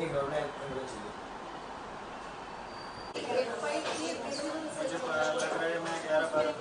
अपने घर में होना चाहिए। मुझे लग रहा है मैं 11-12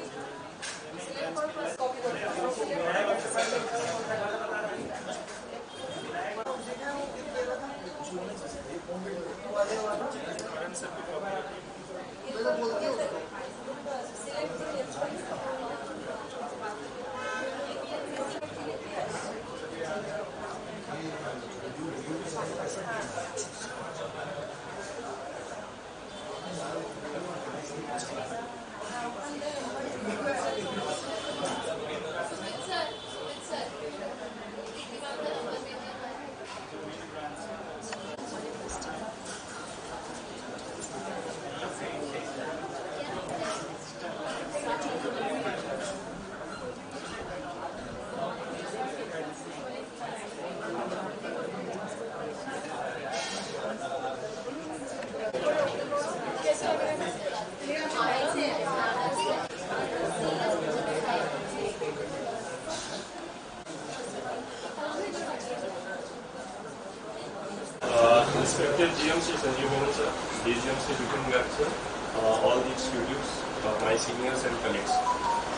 Respected GMC Sanjeev Menon sir, DGMC Vipin Garg sir, all the executives, my seniors and colleagues.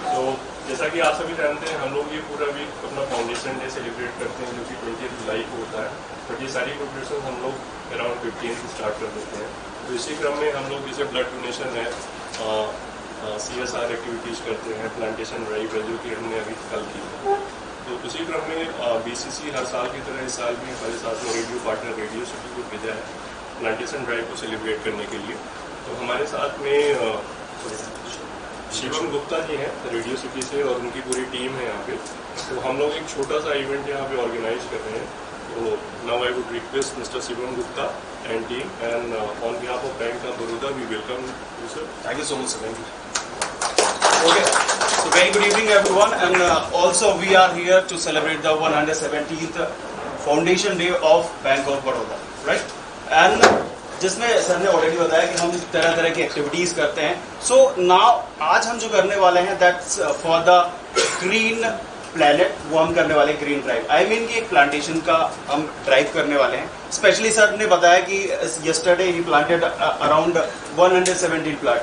तो जैसा कि आप सभी जानते हैं, हम लोग ये पूरा वीक अपना फाउंडेशन डे सेलिब्रेट करते हैं जो कि 20 जुलाई को होता है। बट ये सारी प्रिपरेशन हम लोग अराउंड 15 से स्टार्ट कर देते हैं। तो इसी क्रम में हम लोग जैसे ब्लड डोनेशन है, CSR एक्टिविटीज करते हैं, प्लांटेशन ड्राइव है जो कि हमने अभी कल की। तो उसी क्रम में BCC हर साल की तरह इस साल भी हमारे साथ में रेडियो पार्टनर रेडियो सिटी को भेजा है प्लांटेशन ड्राइव को सेलिब्रेट करने के लिए। तो हमारे साथ में शिवम गुप्ता जी हैं रेडियो सिटी से और उनकी पूरी टीम है यहाँ पे। तो हम लोग एक छोटा सा इवेंट यहाँ पे ऑर्गेनाइज कर रहे हैं। तो now I would request mister Shivam Gupta and team and on behalf of bank of Baroda we welcome you sir. Thank you so much, sir. Thank you. Okay, so very good evening everyone, and also we are here to celebrate the 117th Foundation Day of Bank of Baroda, right? And जिसमें sir ने already बताया कि हम तरह तरह की activities करते हैं। सो नाउ आज हम जो करने वाले हैं that's for the green planet, वो हम करने वाले ग्रीन ड्राइव। आई मीन कि एक प्लांटेशन का हम ड्राइव करने वाले हैं। स्पेशली सर ने बताया कि यस्टरडे ही planted around 117 plant.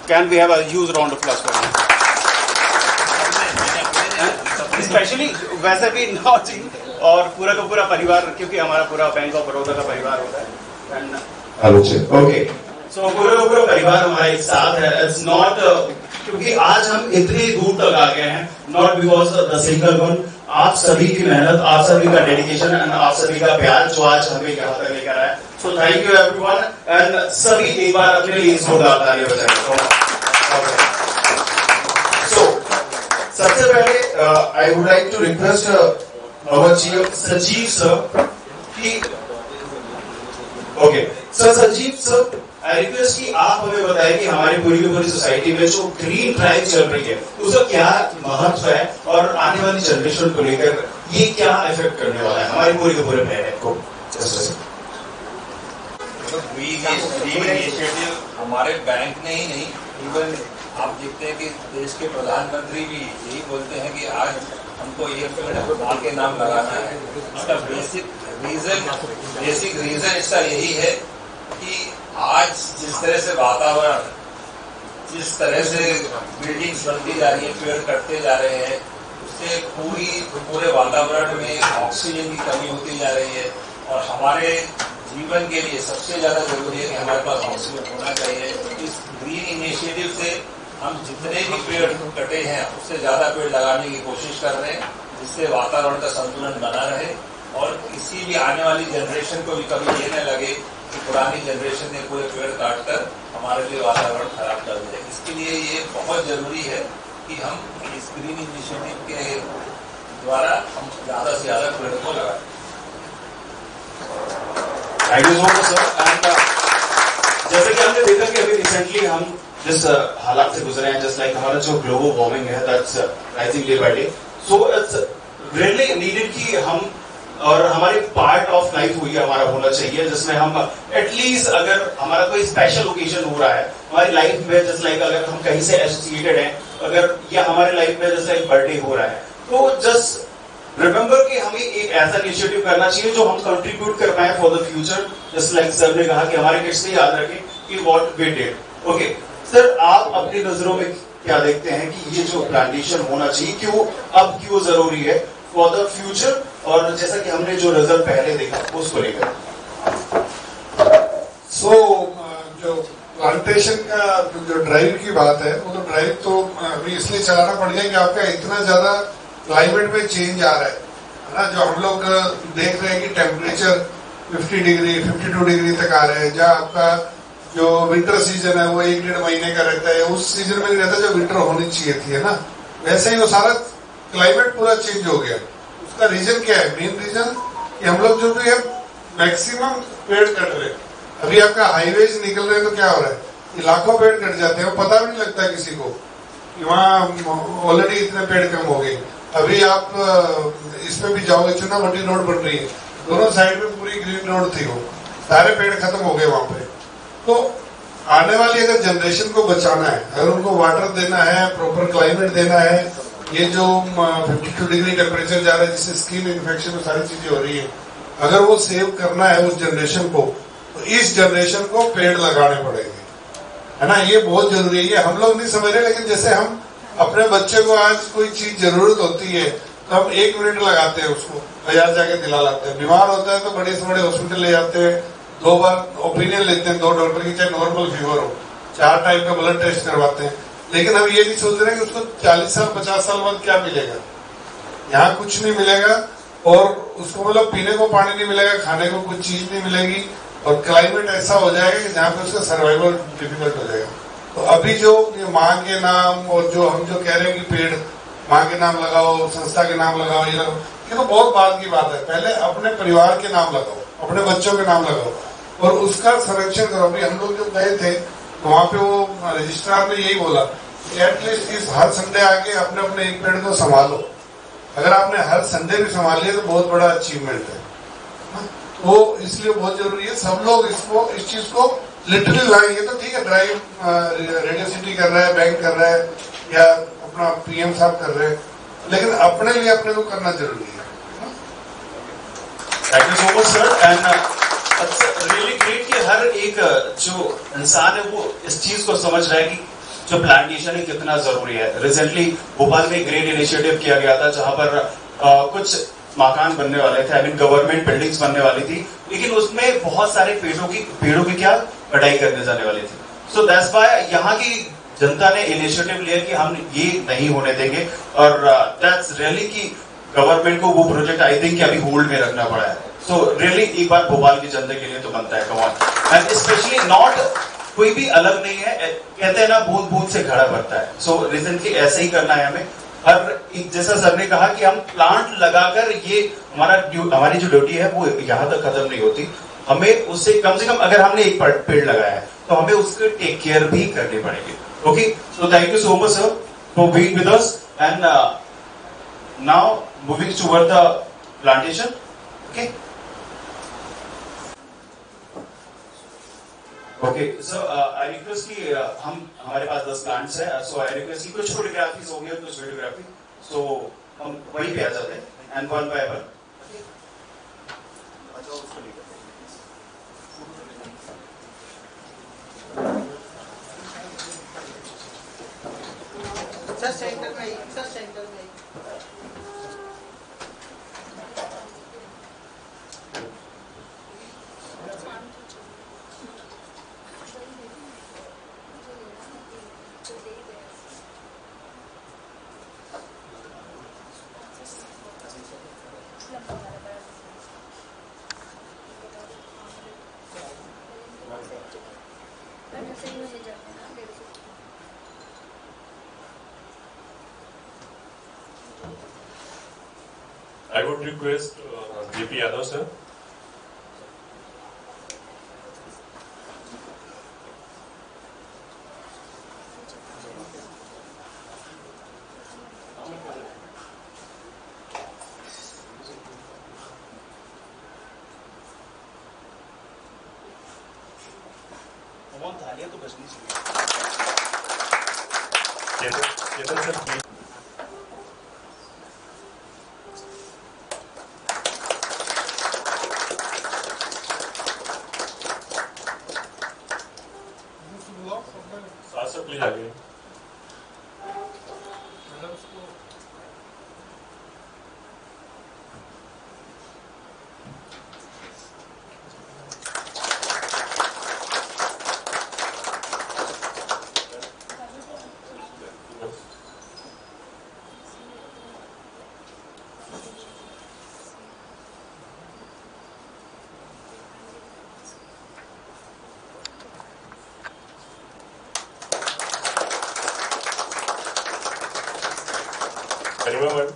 Can we have a huge round of applause for him. Specially वैसे भी नॉट और पूरा का पूरा परिवार, क्योंकि हमारा पूरा बैंक ऑफ बड़ौदा का परिवार होता है। ओके, सो पूरा का पूरा परिवार हमारा एक साथ है। इट्स नॉट क्योंकि आज हम इतनी दूर तक आ गए हैं, not because the single one, आप सभी की मेहनत, आप सभी का डेडिकेशन एंड आप सभी का प्यार जो आज हमें यहाँ तक लेकर आया। So thank you everyone and सभी एक बार अपने लिए जोरदार तालियां बजाएं। सो सबसे पहले I would like to request our chief Sajeev sir कि okay sir, Sajeev sir I request कि आप हमें बताएं कि हमारी पूरी की पूरी सोसाइटी में जो ग्रीन ड्राइव चल रही है उसका क्या महत्व है और आने वाली जनरेशन को लेकर ये क्या इफेक्ट करने वाला है हमारी पूरी के पूरे प्लेनेट को। ग्रीन इनिशिएटिव हमारे बैंक ने ही नहीं, इवन आप देखते हैं कि देश के प्रधानमंत्री भी यही बोलते हैं कि आज हमको ये पेड़ माँ के नाम लगाना है। इसका बेसिक रीजन इसका यही है कि आज जिस तरह से वातावरण, जिस तरह से बिल्डिंग्स बनती जा रही है, पेड़ कटते जा रहे हैं, उससे पूरे वातावरण में ऑक्सीजन की कमी होती जा रही है। और हमारे जीवन के लिए सबसे ज्यादा जरूरी है कि हमारे पास ऑक्सीजन होना चाहिए। इस ग्रीन इनिशिएटिव से हम जितने भी पेड़ कटे हैं उससे ज्यादा पेड़ लगाने की कोशिश कर रहे हैं, जिससे वातावरण का संतुलन बना रहे और किसी भी आने वाली जनरेशन को भी कभी ये न लगे कि पुरानी जनरेशन ने पूरे पेड़ काटकर हमारे लिए वातावरण खराब कर दिया। इसके लिए ये बहुत जरूरी है कि हम इस ग्रीन इनिशिएटिव के द्वारा हम ज्यादा से ज्यादा पेड़ को लगाएं। Thank you so much sir. And जैसे कि हमने देखा कि अभी रिसेंटली हम जिस हालात से गुजरे हैं, जस्ट लाइक हमारा जो ग्लोबल वार्मिंग है that's rising day by day, so it's really needed कि हम और हमारे पार्ट ऑफ लाइफ हुई हमारा होना चाहिए जिसमें हम एटलीस्ट अगर हमारा कोई स्पेशल ओकेजन हो रहा है हमारी लाइफ में, जस्ट लाइक अगर हम कहीं से एसोसिएटेड हैं, अगर या हमारे लाइफ में जस्ट लाइक बर्थडे हो रहा है, तो जस्ट रिमेंबर कि हमें एक ऐसा इनिशिएटिव करना चाहिए जो हम कंट्रीब्यूट कर पाए for the future, just like sir ने कहा कि हमारे किड्स ने याद रखें कि what we did. Okay sir, आप अपनी नजरों में क्या देखते हैं कि ये जो प्लांटेशन होना चाहिए क्यों अब क्यों जरूरी है फॉर द फ्यूचर, और जैसा कि हमने जो रिजल्ट पहले देखा उसको लेकर? जो प्लांटेशन का जो ड्राइव की बात है, वो तो ड्राइव तो अभी इसलिए चलाना पड़ गया कि आपका इतना ज्यादा क्लाइमेट में चेंज आ रहा है ना। जो हम लोग देख रहे हैं कि टेम्परेचर 50 डिग्री 52 डिग्री तक आ रहे हैं, जहाँ आपका जो विंटर सीजन है वो 1-1.5 महीने का रहता है, उस सीजन में नहीं रहता जो विंटर होनी चाहिए थी, है ना। वैसे ही वो सारा क्लाइमेट पूरा चेंज हो गया। उसका रीजन क्या है? मेन रीजन कि हम लोग जो भी है मैक्सिमम पेड़ कट रहे हैं। अभी आपका हाईवेज निकल रहे हैं तो क्या हो रहा है कि लाखों पेड़ कट जाते हैं, वो पता भी नहीं लगता किसी को कि वहाँ ऑलरेडी इतने पेड़ कम हो गए। अभी आप इसमें भी जाओगे, चुनावटी रोड बन रही है, दोनों साइड में पूरी ग्रीन रोड थी, वो सारे पेड़ खत्म हो गए वहां पे। तो आने वाली अगर जनरेशन को बचाना है, अगर उनको वाटर देना है, प्रॉपर क्लाइमेट देना है, ये जो 52 डिग्री टेम्परेचर जा रहा है जिससे स्किन इन्फेक्शन और सारी चीजें हो रही है, अगर वो सेव करना है उस जनरेशन को, तो इस जनरेशन को पेड़ लगाने पड़ेंगे, है ना। ये बहुत जरूरी है। ये हम लोग नहीं समझ रहे, लेकिन जैसे हम अपने बच्चे को आज कोई चीज जरूरत होती है तो हम 1 मिनट लगाते हैं, उसको बाजार जाके दिला लाते हैं। बीमार होता है तो बड़े से बड़े हॉस्पिटल ले जाते हैं, 2 बार ओपिनियन लेते हैं 2 डॉक्टर की, चाहे नॉर्मल फीवर हो, 4 टाइप का ब्लड टेस्ट करवाते हैं। लेकिन अब ये नहीं सोच रहे कि उसको 40 साल 50 साल बाद क्या मिलेगा। यहाँ कुछ नहीं मिलेगा, और उसको मतलब पीने को पानी नहीं मिलेगा, खाने को कुछ चीज नहीं मिलेगी, और क्लाइमेट ऐसा हो जाएगा कि जहाँ पे उसका सर्वाइवल डिफिकल्ट हो जाएगा। तो अभी जो ये माँ के नाम और जो हम जो कह रहे हैं कि पेड़ माँ के नाम लगाओ, संस्था के नाम लगाओ, ये लगाओ, ये तो बहुत बाद की बात है। पहले अपने परिवार के नाम लगाओ, अपने बच्चों के नाम लगाओ, और उसका संरक्षण करो। अभी हम लोग जब गए थे तो वहां पे वो रजिस्ट्रार ने यही बोला कि एटलीस्ट इस हर संडे आके अपने अपने एक पेड़ को संभालो। अगर आपने हर संडे भी संभाल लिया तो बहुत बड़ा अचीवमेंट है। तो इसलिए बहुत जरूरी है सब लोग इसको, इस चीज को लिटरली लाएंगे तो ठीक है। ड्राइव रेडियो सिटी कर रहा है, बैंक कर रहा है, या अपना पीएम साहब कर रहे हैं, लेकिन अपने लिए अपने को करना जरूरी है। Thank you so much sir, and really great कि हर एक जो इंसान है वो इस चीज को समझ रहा है कि जो प्लांटेशन है कितना जरूरी है। रिसेंटली भोपाल में एक ग्रेट इनिशिएटिव किया गया था जहां पर कुछ मकान बनने वाले थे, आई मीन गवर्नमेंट बिल्डिंग्स बनने वाली थी, लेकिन उसमें बहुत सारे पेड़ों की क्या कटाई करने जाने वाली थी। सो दैट्स व्हाई यहाँ की जनता ने इनिशिएटिव लिया कि हम ये नहीं होने देंगे, और दैट्स रियली कि गवर्नमेंट को वो प्रोजेक्ट आई थिंक अभी होल्ड में रखना पड़ा है। सो रियली एक बार भोपाल की जनता के लिए तो बनता है, come on, and specially not कोई भी अलग नहीं है, कहते हैं ना बूंद बूंद से घड़ा भरता है। सो रिसेंटली ऐसे ही करना है हमें। हर जैसा सर ने कहा कि हम प्लांट लगाकर ये हमारी जो ड्यूटी है वो यहाँ तक खत्म नहीं होती, हमें उससे कम से कम अगर हमने एक पेड़ लगाया है तो हमें उसके टेक केयर भी करनी पड़ेगी। Okay, so thank you so much sir for being with us, and now moving toward the plantation. Okay okay, so I request कि हमारे पास 10 प्लांट्स है, सो आई रिक्वेस्ट कि कुछ फोटोग्राफीज होंगे और कुछ वीडियोग्राफी, सो हम वहीं पे आ जाते हैं and one by one. Sir centre में, सर सेंटर में। I would request JP Yadav sir. थालियां तो बचनी चाहिए। Chetan sir, please. प्लीज आगे। करीमा मैम,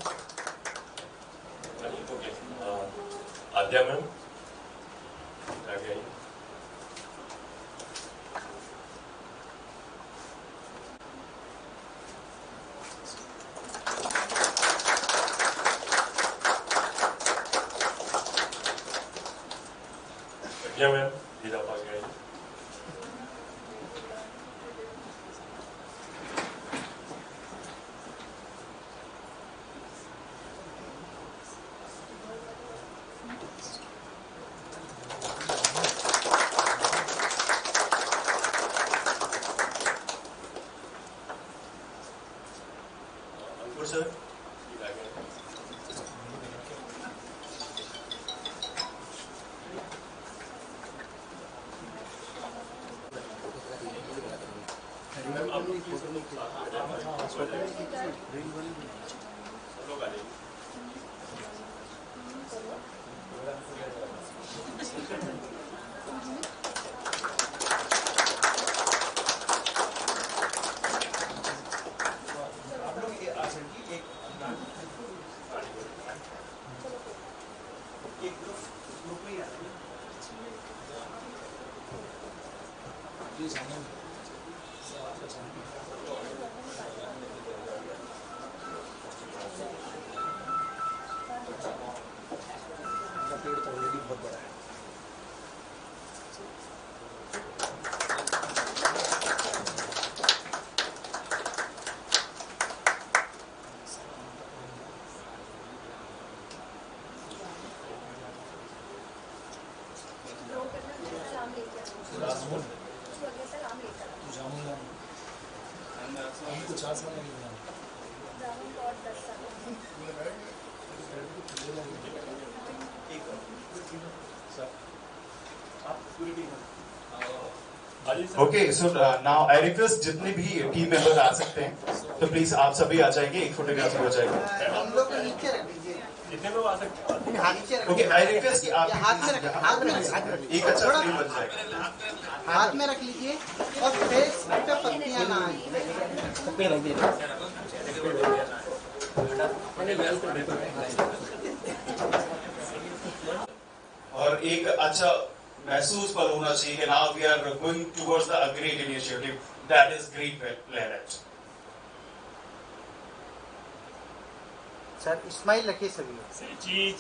आद्या मैम, आगे आइए। आद्या मैम, प्लीज आप आगे आइए। अंकुर सर, प्लीज आगे आइए। मैम आप लोग प्लीज हम लोग साथ में लोग आ जाइए। Okay, so now I request जितने भी टीम मेंबर आ सकते हैं तो प्लीज आप सभी आ जाएंगे, एक फोटोग्राफ हो जाएगा। हम लोग को नीचे रख दीजिए। कितने लोग आ सकते हैं? नीचे रख ओके, आई रिक्वेस्ट कि आप हाथ में रख, हाथ में रख, एक अच्छा फ्रेम बन जाएगा। हाथ में रख लीजिए और फेस पे पत्तियां ना और एक अच्छा महसूस पल होना चाहिए कि now we are going towards the great initiative that is great planet. Sir smile रखिए सभी। चीज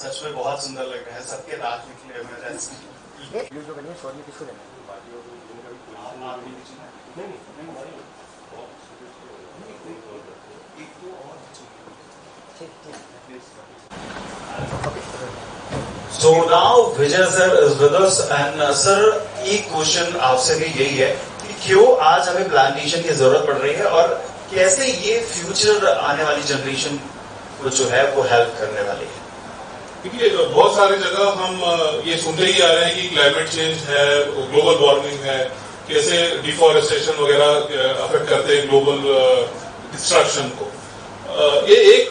सच में बहुत सुंदर लग रहा है, सबके दांत निकले हुए हैं। जो बनिए शॉर्ट में किसको लेना So now Vijay sir is with us and sir एक क्वेश्चन आपसे भी यही है कि क्यों आज हमें प्लांटेशन की जरूरत पड़ रही है और कैसे ये फ्यूचर आने वाली जनरेशन को जो है वो हेल्प करने वाली है। देखिए बहुत सारी जगह हम ये सुनते ही आ रहे हैं कि क्लाइमेट चेंज है, ग्लोबल वार्मिंग है, कैसे डिफॉरेस्टेशन वगैरह अफेक्ट करते हैं ग्लोबल डिस्ट्रक्शन को। ये एक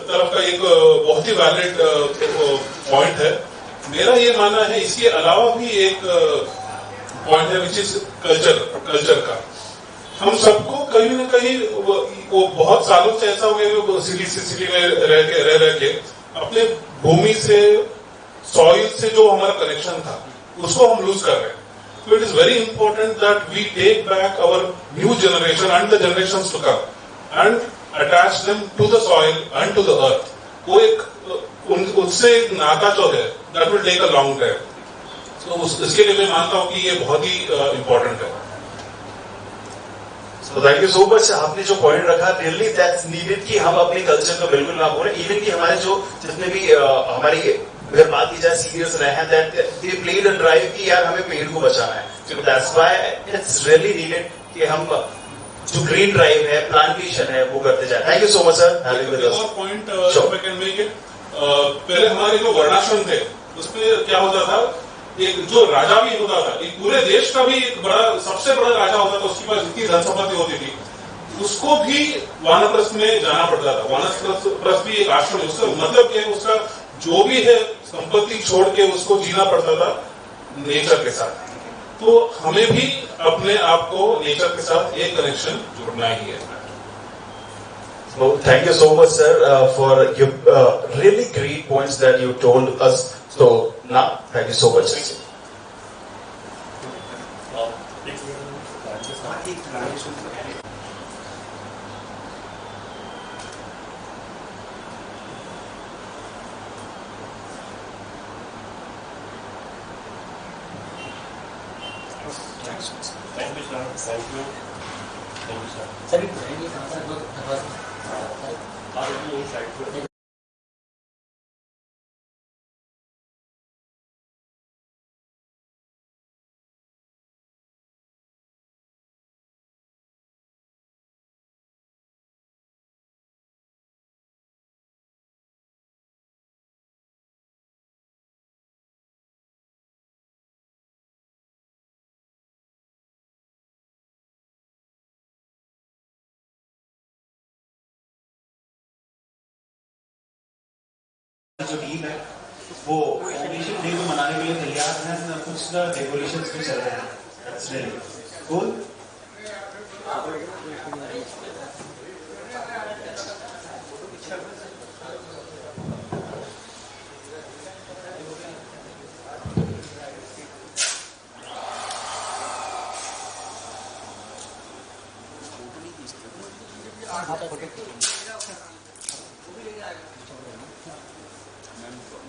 तरफ का एक बहुत ही वैलिड पॉइंट है। मेरा ये मानना है इसके अलावा भी एक पॉइंट है विच इज कल्चर का। हम सबको कहीं ना कहीं वो बहुत सालों से ऐसा हो गया सिटी में रह के अपने भूमि से, सॉइल से जो हमारा कनेक्शन था उसको हम लूज कर रहे हैं। So it is very important that we take back our new generation and the generations to come and attach them to the soil and to the earth. वो एक उससे एक नाता जो है that will take a long time. So इसके लिए मैं मानता हूँ कि ये बहुत ही इम्पोर्टेंट है। So thank you so much। आपने जो पॉइंट रखा रियली दैट्स नीडेड कि हम अपने कल्चर को बिल्कुल ना भूलें। इवन कि हमारे जो जितने भी हमारी अगर बात की जाए सीरियस रहे हैं that they played a drive कि यार हमें पेड़ को बचाना है. So that's why it's really needed कि हम जो ग्रीन ड्राइव है, प्लांटेशन है, वो करते जाए. Thank you so much sir. और पॉइंट पहले हमारे जो वर्णाश्रम थे उसमें क्या होता था, एक जो राजा भी होता था, एक पूरे देश का भी एक बड़ा सबसे बड़ा राजा होता था, उसके पास जितनी धन संपत्ति होती थी उसको भी वानप्रस्थ में जाना पड़ता था. वानप्रस्थ भी एक आश्रम है. उसका मतलब क्या है, उसका जो भी है संपत्ति छोड़ के उसको जीना पड़ता था नेचर के साथ. तो हमें भी अपने आप को नेचर के साथ एक कनेक्शन जोड़ना ही है. So thank you so much, sir, for your really great points that you told us. So now, thank you so much. Thank you, sir. Thank you. Thank you, sir. Sir ये पुरानी कहाँ पर लोग Already inside. जो team है वो foundation day को मनाने के लिए तैयार है. कुछ डेकोरेशंस भी चल रहे हैं. That's really cool.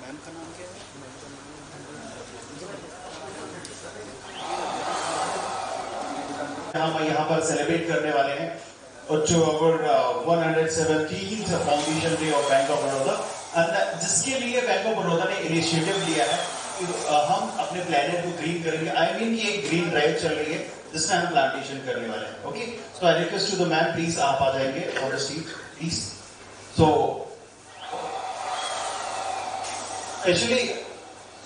मैम का नाम क्या है? हम यहाँ पर सेलिब्रेट करने वाले हैं और जो अवर 117th foundation day of bank of Baroda, जिसके लिए बैंक ऑफ बड़ौदा ने इनिशिएटिव लिया है कि हम अपने प्लेनेट को ग्रीन करेंगे. आई मीन कि एक ग्रीन ड्राइव चल रही है जिसमें हम प्लांटेशन करने वाले हैं. Okay, so I request to the man, please आप आ जाएंगे on the stage please. So actually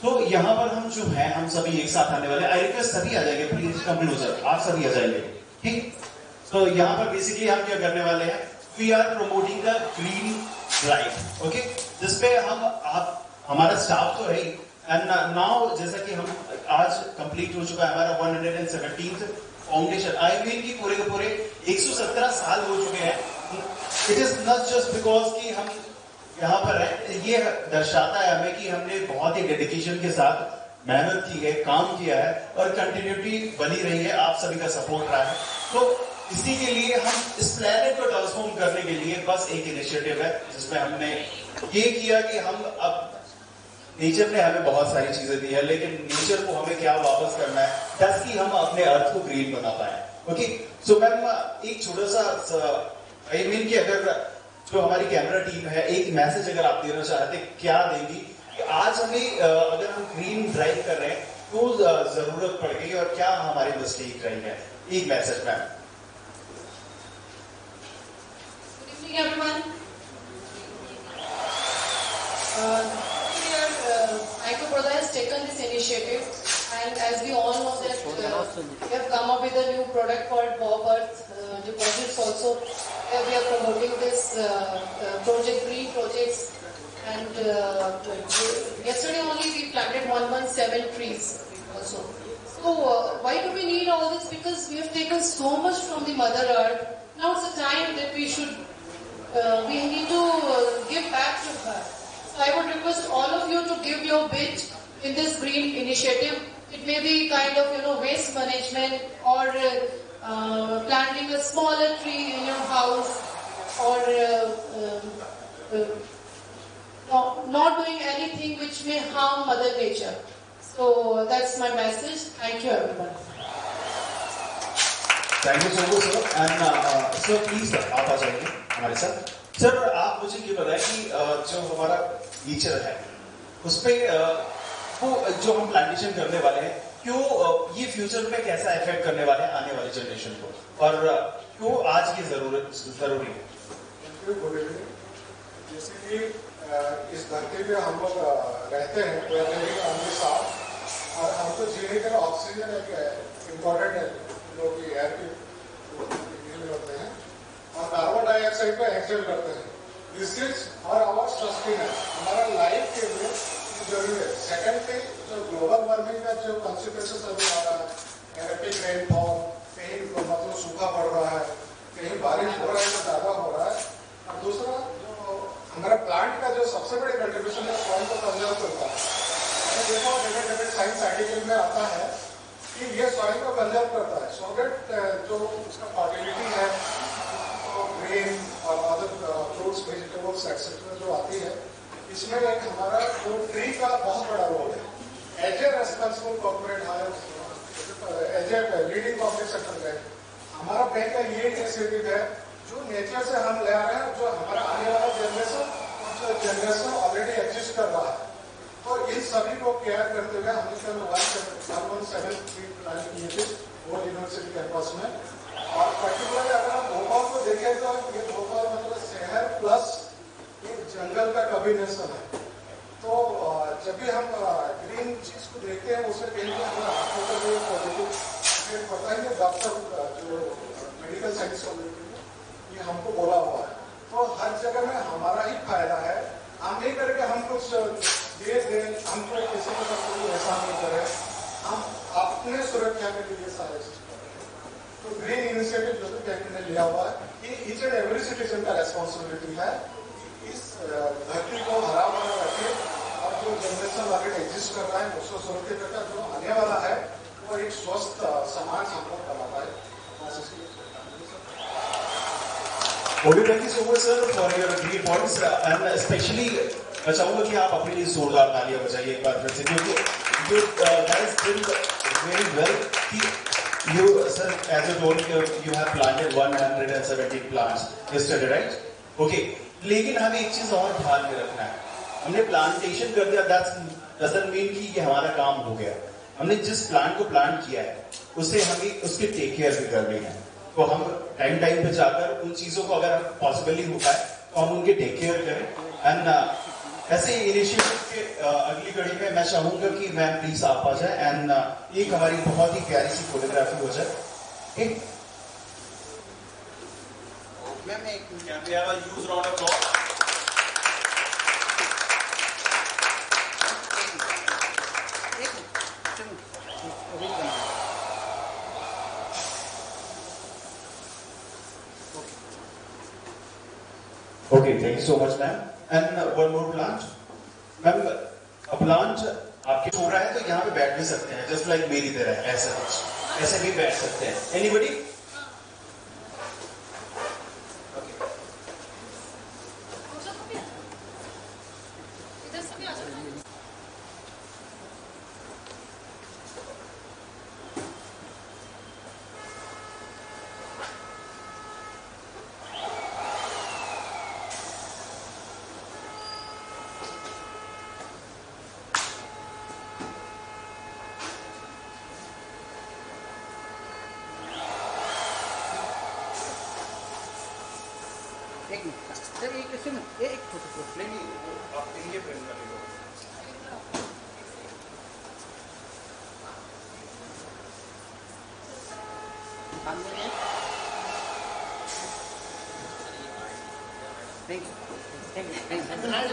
तो यहाँ पर हम जो है हम सभी एक साथ आने वाले. आई रिक्वेस्ट सभी आ जाएंगे प्लीज, कम क्लोजर, आप सभी आ जाएंगे. ठीक, तो यहाँ पर बेसिकली हम क्या करने वाले हैं, we are promoting the green drive. Okay, जिसपे हम आप हमारा स्टाफ तो है एंड नाउ जैसा कि हम आज कंप्लीट हो चुका है हमारा 117th फाउंडेशन. आई मीन कि पूरे के पूरे 117 साल हो चुके हैं. It is not just because कि हम यहाँ पर है, ये दर्शाता है हमें कि हमने बहुत ही डेडिकेशन के साथ मेहनत की है, काम किया है और कंटिन्यूटी बनी रही है. आप सभी का सपोर्ट रहा है. तो इसी के लिए हम इस प्लेनेट को ट्रांसफॉर्म करने के लिए बस एक इनिशिएटिव है जिसमें हमने ये किया कि हम अब नेचर ने हमें बहुत सारी चीजें दी है, लेकिन नेचर को हमें क्या वापस करना है ताकि हम अपने अर्थ को ग्रीन बना पाए. ओके, सो मैम एक छोटा सा आई मीन कि अगर जो हमारी कैमरा टीम है एक मैसेज अगर आप देना चाहते क्या देंगी कि आज हमें अगर हम ग्रीन ड्राइव कर रहे हैं तो जरूरत पड़ गई और क्या हमारी मिस्टेक रही है. एक message ma'am. Good evening, everyone. Bank of Baroda has taken this initiative, and as we all know that we have come up with a new product called Bob Earth deposits also. We are promoting this project, green projects, and yesterday only we planted 117 trees also. So why do we need all this? Because we have taken so much from the Mother Earth. Now it's the time that we should, we need to give back to her. So I would request all of you to give your bit in this green initiative. It may be kind of, waste management or planting a smaller tree in your house or not doing anything which may harm Mother Nature. So that's my message. Thank you, everyone. Thank you so much sir. And sir please आप आ जाइए हमारे साथ. Sir आप मुझे ये बताएं कि जो हमारा नेचर है उस पे वो जो हम प्लांटेशन करने वाले हैं क्यों ये फ्यूचर में कैसा इफेक्ट करने वाले हैं आने वाली जनरेशन को, और क्यों आज की जरूरी है? जैसे कि इस धरती पे हम लोग रहते हैं, और हमको जीने के लिए ऑक्सीजन एक इम्पोर्टेंट है, जो कि एयर की करते हैं, और कार्बन डाइऑक्साइड को एक्सेल करते हैं। दिस इज और आवर सस्टेनेंस, हमारा लाइफ के लिए जरूरी है। सेकेंड थिंग, जो ग्लोबल वार्मिंग का जो कॉन्सिक्वेंसेस अभी आ रहा है, एरेटिक रेनफॉल, कहीं मतलब सूखा पड़ रहा है, कहीं बारिश हो रहा है तो ज्यादा हो रहा है, और दूसरा जो हमारा प्लांट का जो सबसे बड़ी कंट्रीब्यूशन है सॉइल को कंजर्व करता है। देखो जगह साइंस आर्टिकल में आता है कि ये सॉइल को कंजर्व करता है, सो दैट जो उसका फर्टिलिटी है, तो ग्रेन और अदर फ्रूट्स वेजिटेबल्स एक्सेट्रा जो आती है, इसमें एक हमारा जो ट्री का बहुत बड़ा रोल है। As a responsible corporate, as a leading corporate sector bank, हमारा बैंक का ये इनिशिएटिव है जो नेचर से हम ले आ रहे हैं, जो हमारा आने वाला जनरेशन ऑलरेडी एग्जिस्ट कर रहा है। तो इन सभी को केयर करते हुए हमने कल 117 प्लान किए थे वो यूनिवर्सिटी कैंपस में, और पर्टिकुलरली अगर आप भोपाल को देखें तो ये भोपाल मतलब शहर प्लस एक जंगल का कॉम्बिनेशन है। तो जब भी हम ग्रीन चीज को देखते हैं उससे कहीं भी हमारा आंखों का जो पॉजिटिव इफेक्ट पड़ता है, ये डॉक्टर जो मेडिकल साइंस कम्युनिटी ये हमको बोला हुआ है। तो हर जगह में हमारा ही फायदा है, हम नहीं करके हम कुछ दे दें, हमको किसी के साथ कोई ऐसा नहीं करे, हम अपने सुरक्षा के लिए सारे चीज कर रहे हैं। तो ग्रीन इनिशिएटिव जो बैंक ने लिया हुआ है, ये ईच एंड एवरी सिटीजन का रेस्पॉन्सिबिलिटी है, इस धरती को हरा भरा रखे, और जो जनरेशन आगे एग्जिस्ट कर रहा है उसको सुरक्षित रखा, जो आने वाला है वो एक स्वस्थ समाज हम लोग बनाता है। Okay, thank you so much sir for your great points, and specially मैं चाहूंगा कि आप अपने लिए जोरदार तालियां बजाइए एक बार फिर से, क्योंकि you guys did very well कि you sir as you told you have planted 117 plants yesterday, right? Okay, लेकिन हमें एक चीज और ध्यान में रखना है, हमने प्लांटेशन कर दिया, दैट्स डजंट मीन कि ये हमारा काम हो गया। हमने जिस प्लांट को प्लांट किया है उसे हमें उसकी टेक केयर भी करनी है, तो हम टाइम पे जाकर उन चीजों को अगर पॉसिबली हो पाए तो हम उनके टेक केयर करें। एंड ऐसे इनिशिएटिव के अगली कड़ी में मैं चाहूंगा कि मैम प्लीज आप आ जाए, एंड एक हमारी बहुत ही प्यारी सी फोटोग्राफी हो जाए। ठीक, मैम एक Can we have a huge round of applause? Okay, thank you so much ma'am. And one more plant ma'am, plant आपके हो रहा है तो यहाँ पे बैठ भी सकते हैं, जस्ट लाइक मेरी तरह, ऐसे भी बैठ सकते हैं। एनीबडी? इधर से भी आ जाओ। एक मिनट सर, एक सुनो, एक फोटो नहीं, वो आप इनके फ्रेम कर लो। Thank you.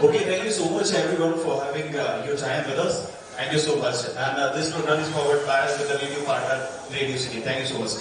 Okay, thank you so much everyone for having your time with us. Thank you so much. And this program is powered by us with the radio partner Radio City. Thank you so much.